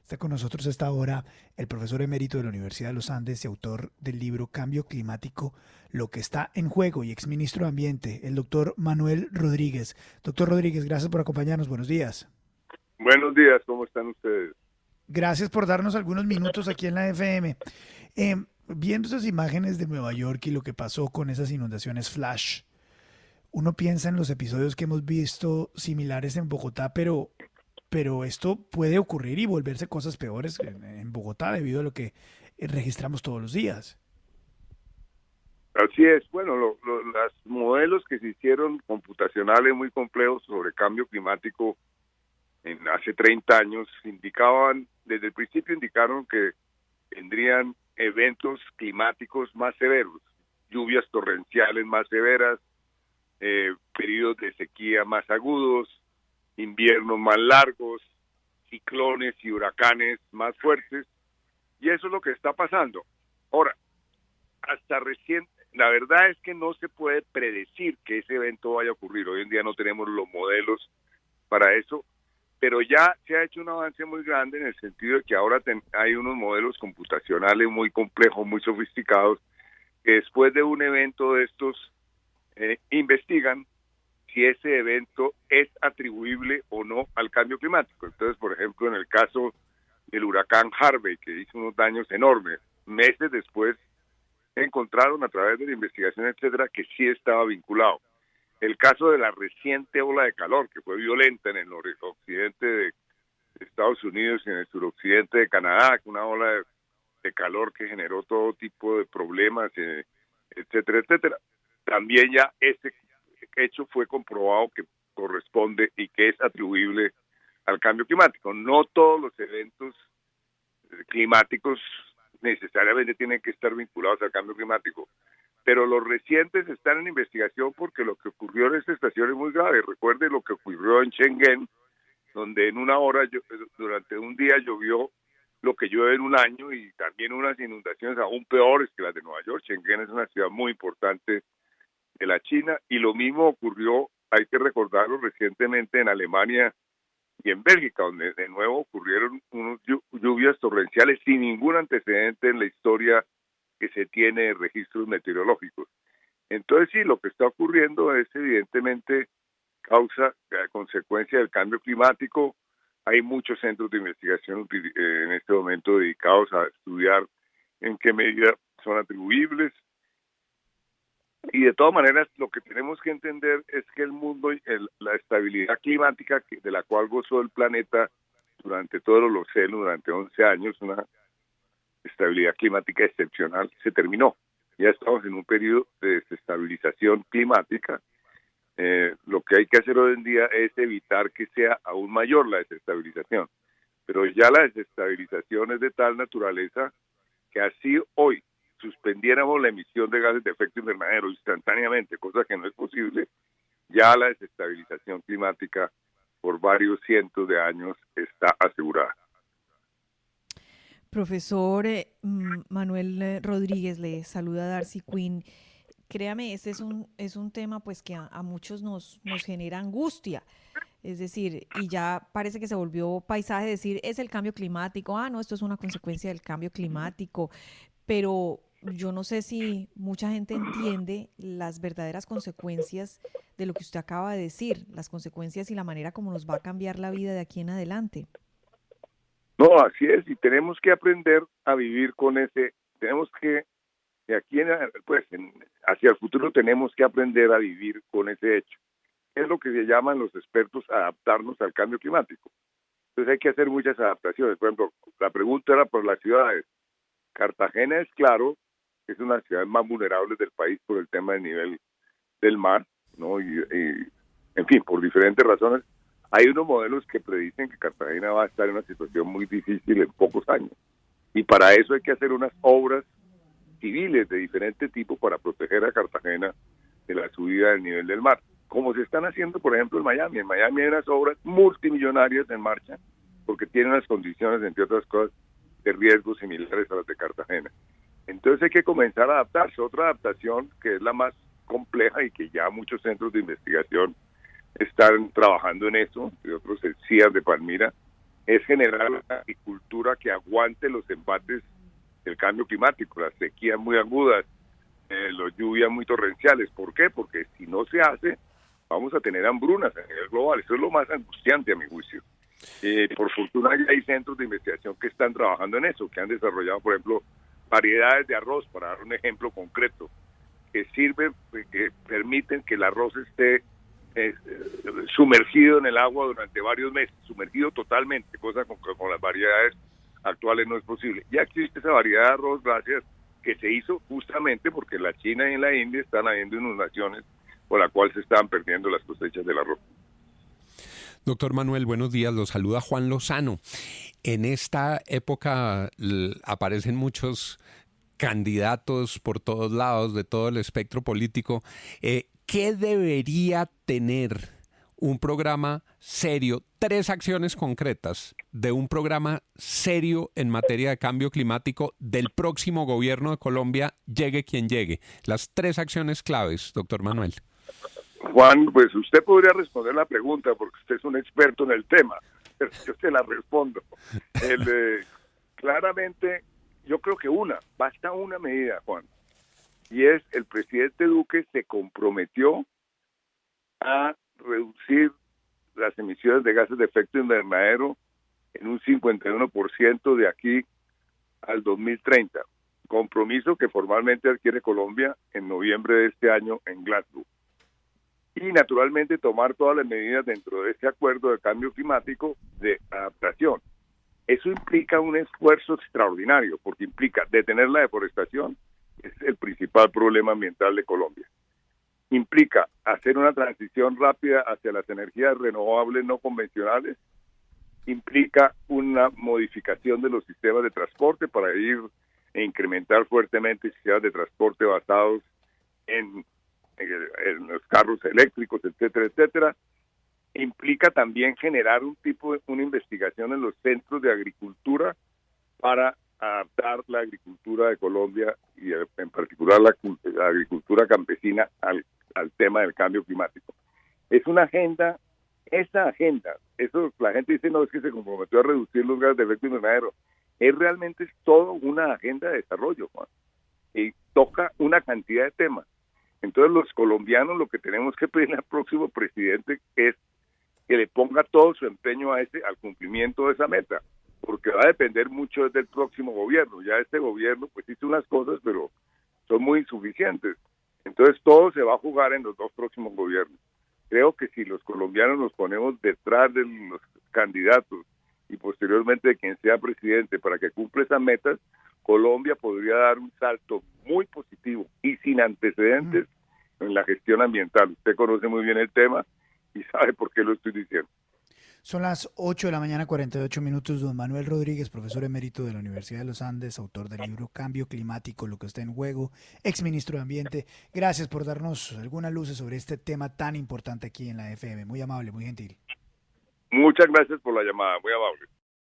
Está con nosotros a esta hora el profesor emérito de la Universidad de los Andes y autor del libro Cambio Climático, lo que está en juego y exministro de Ambiente, el doctor Manuel Rodríguez. Doctor Rodríguez, gracias por acompañarnos. Buenos días. Buenos días, ¿cómo están ustedes? Gracias por darnos algunos minutos aquí en la FM. Viendo esas imágenes de Nueva York y lo que pasó con esas inundaciones flash, uno piensa en los episodios que hemos visto similares en Bogotá, pero esto puede ocurrir y volverse cosas peores en Bogotá debido a lo que registramos todos los días. Así es, bueno, los modelos que se hicieron computacionales muy complejos sobre cambio climático hace 30 años indicaban, desde el principio indicaron que tendrían eventos climáticos más severos, lluvias torrenciales más severas, periodos de sequía más agudos, inviernos más largos, ciclones y huracanes más fuertes, y eso es lo que está pasando. Ahora, hasta recién, la verdad es que no se puede predecir que ese evento vaya a ocurrir. Hoy en día no tenemos los modelos para eso, pero ya se ha hecho un avance muy grande en el sentido de que ahora hay unos modelos computacionales muy complejos, muy sofisticados, que después de un evento de estos investigan si ese evento es atribuible o no al cambio climático. Entonces, por ejemplo, en el caso del huracán Harvey, que hizo unos daños enormes, meses después encontraron a través de la investigación, etcétera, que sí estaba vinculado. El caso de la reciente ola de calor, que fue violenta en el noroccidente de Estados Unidos y en el suroccidente de Canadá, una ola de calor que generó todo tipo de problemas, etcétera, etcétera. También ya ese hecho fue comprobado que corresponde y que es atribuible al cambio climático. No todos los eventos climáticos necesariamente tienen que estar vinculados al cambio climático, pero los recientes están en investigación porque lo que ocurrió en esta estación es muy grave. Recuerde lo que ocurrió en Schengen, donde en una hora, durante un día llovió lo que llueve en un año, y también unas inundaciones aún peores que las de Nueva York. Schengen es una ciudad muy importante de la China, y lo mismo ocurrió, hay que recordarlo, recientemente en Alemania y en Bélgica, donde de nuevo ocurrieron unas lluvias torrenciales sin ningún antecedente en la historia que se tiene de registros meteorológicos. Entonces sí, lo que está ocurriendo es evidentemente consecuencia del cambio climático. Hay muchos centros de investigación en este momento dedicados a estudiar en qué medida son atribuibles. Y de todas maneras, lo que tenemos que entender es que el mundo, la estabilidad climática de la cual gozó el planeta durante todo el Holoceno, durante 11 años, una estabilidad climática excepcional, se terminó. Ya estamos en un periodo de desestabilización climática. Lo que hay que hacer hoy en día es evitar que sea aún mayor la desestabilización. Pero ya la desestabilización es de tal naturaleza que así hoy suspendiéramos la emisión de gases de efecto invernadero instantáneamente, cosa que no es posible, ya la desestabilización climática por varios cientos de años está asegurada. Profesor Manuel Rodríguez, le saluda Darcy Quinn. Créame, este es un tema pues que a muchos nos genera angustia. Es decir, y ya parece que se volvió paisaje decir, es el cambio climático. Ah, no, esto es una consecuencia del cambio climático. Pero yo no sé si mucha gente entiende las verdaderas consecuencias de lo que usted acaba de decir, las consecuencias y la manera como nos va a cambiar la vida de aquí en adelante. No, así es, y tenemos que aprender a vivir con tenemos que, de aquí hacia el futuro tenemos que aprender a vivir con ese hecho. Es lo que se llaman los expertos adaptarnos al cambio climático. Entonces hay que hacer muchas adaptaciones. Por ejemplo, la pregunta era por las ciudades. Cartagena es claro que es una de las ciudades más vulnerables del país por el tema del nivel del mar, ¿no? En fin, por diferentes razones. Hay unos modelos que predicen que Cartagena va a estar en una situación muy difícil en pocos años. Y para eso hay que hacer unas obras civiles de diferente tipo para proteger a Cartagena de la subida del nivel del mar. Como se están haciendo, por ejemplo, en Miami. En Miami hay unas obras multimillonarias en marcha porque tienen unas condiciones, entre otras cosas, de riesgos similares a las de Cartagena. Entonces hay que comenzar a adaptarse. Otra adaptación que es la más compleja y que ya muchos centros de investigación están trabajando en eso, y otros el CIAR de Palmira, es generar una agricultura que aguante los embates del cambio climático, las sequías muy agudas, las lluvias muy torrenciales. ¿Por qué? Porque si no se hace, vamos a tener hambrunas a nivel global. Eso es lo más angustiante a mi juicio. Por fortuna ya hay centros de investigación que están trabajando en eso, que han desarrollado, por ejemplo, variedades de arroz, para dar un ejemplo concreto, que sirven, que permiten que el arroz esté sumergido en el agua durante varios meses, sumergido totalmente, cosa con las variedades actuales no es posible. Ya existe esa variedad de arroz gracias que se hizo justamente porque en la China y en la India están habiendo inundaciones por la cual se estaban perdiendo las cosechas del arroz. Doctor Manuel, buenos días. Lo saluda Juan Lozano. En esta época aparecen muchos candidatos por todos lados, de todo el espectro político. ¿Qué debería tener un programa serio? 3 acciones concretas de un programa serio en materia de cambio climático del próximo gobierno de Colombia, llegue quien llegue. Las 3 acciones claves, doctor Manuel. Juan, pues usted podría responder la pregunta porque usted es un experto en el tema, pero yo se la respondo. Claramente, yo creo que basta una medida, Juan, y es el presidente Duque se comprometió a reducir las emisiones de gases de efecto invernadero en un 51% de aquí al 2030, compromiso que formalmente adquiere Colombia en noviembre de este año en Glasgow. Y naturalmente tomar todas las medidas dentro de este acuerdo de cambio climático de adaptación. Eso implica un esfuerzo extraordinario, porque implica detener la deforestación, que es el principal problema ambiental de Colombia. Implica hacer una transición rápida hacia las energías renovables no convencionales, implica una modificación de los sistemas de transporte para ir e incrementar fuertemente sistemas de transporte basados en los carros eléctricos, etcétera, etcétera. Implica también generar una investigación en los centros de agricultura para adaptar la agricultura de Colombia y en particular la agricultura campesina al tema del cambio climático. Es una agenda, eso la gente dice no, es que se comprometió a reducir los gases de efecto invernadero. Realmente es todo una agenda de desarrollo, Juan, y toca una cantidad de temas. Entonces los colombianos lo que tenemos que pedirle al próximo presidente es que le ponga todo su empeño al cumplimiento de esa meta, porque va a depender mucho del próximo gobierno. Ya este gobierno pues hizo unas cosas, pero son muy insuficientes. Entonces todo se va a jugar en los 2 próximos gobiernos. Creo que si los colombianos nos ponemos detrás de los candidatos y posteriormente de quien sea presidente para que cumpla esas metas, Colombia podría dar un salto muy positivo y sin antecedentes en la gestión ambiental. Usted conoce muy bien el tema y sabe por qué lo estoy diciendo. Son las 8 de la mañana, 48 minutos. Don Manuel Rodríguez, profesor emérito de la Universidad de los Andes, autor del libro Cambio Climático, lo que está en juego, exministro de Ambiente. Gracias por darnos algunas luces sobre este tema tan importante aquí en la FM. Muy amable, muy gentil. Muchas gracias por la llamada, muy amable.